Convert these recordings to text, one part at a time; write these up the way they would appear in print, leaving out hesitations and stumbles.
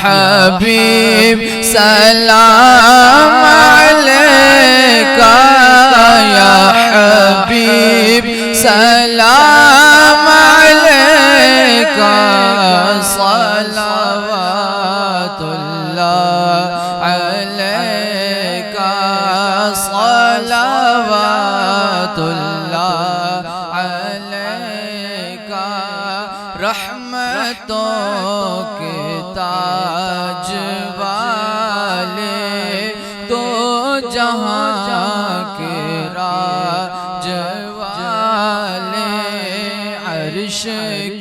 حبیب سلام علیکہ یا حبیب سلام علیکہ صلوات اللہ علیکہ صلوات اللہ علیکہ رحمتوں کے تاج والے دو جہاں کے راج والے عرش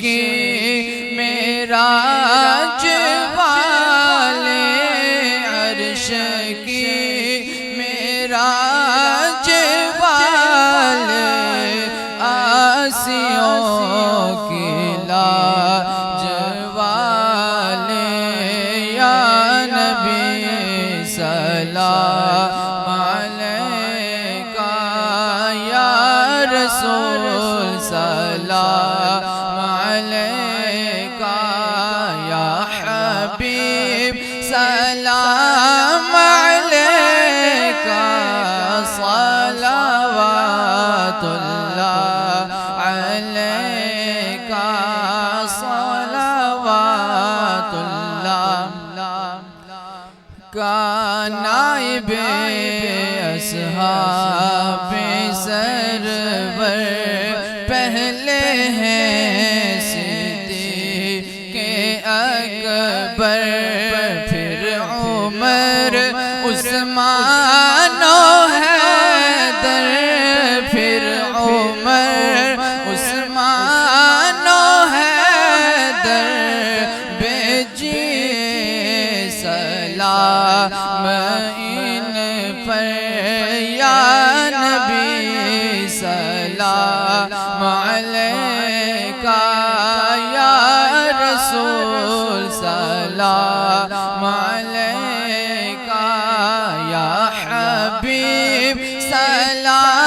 کی معراج والے عرش کی معراج والے آسیوں کی لاج والے یا نبی سلام علیکہ یا رسول سلام علیکہ یا حبیب سلام علیکہ صلوات اللہ علیکہ صلوات اللہ کا نائب اصحاب سرور پہلے ہیں صدیق اکبر پھر عمر عثمان و حیدر پھر عمر عثمان و حیدر بھیجیے سلام ان پر یا نبی سلام علیکہ یا رسول سلام علیکہ یا حبیب سلام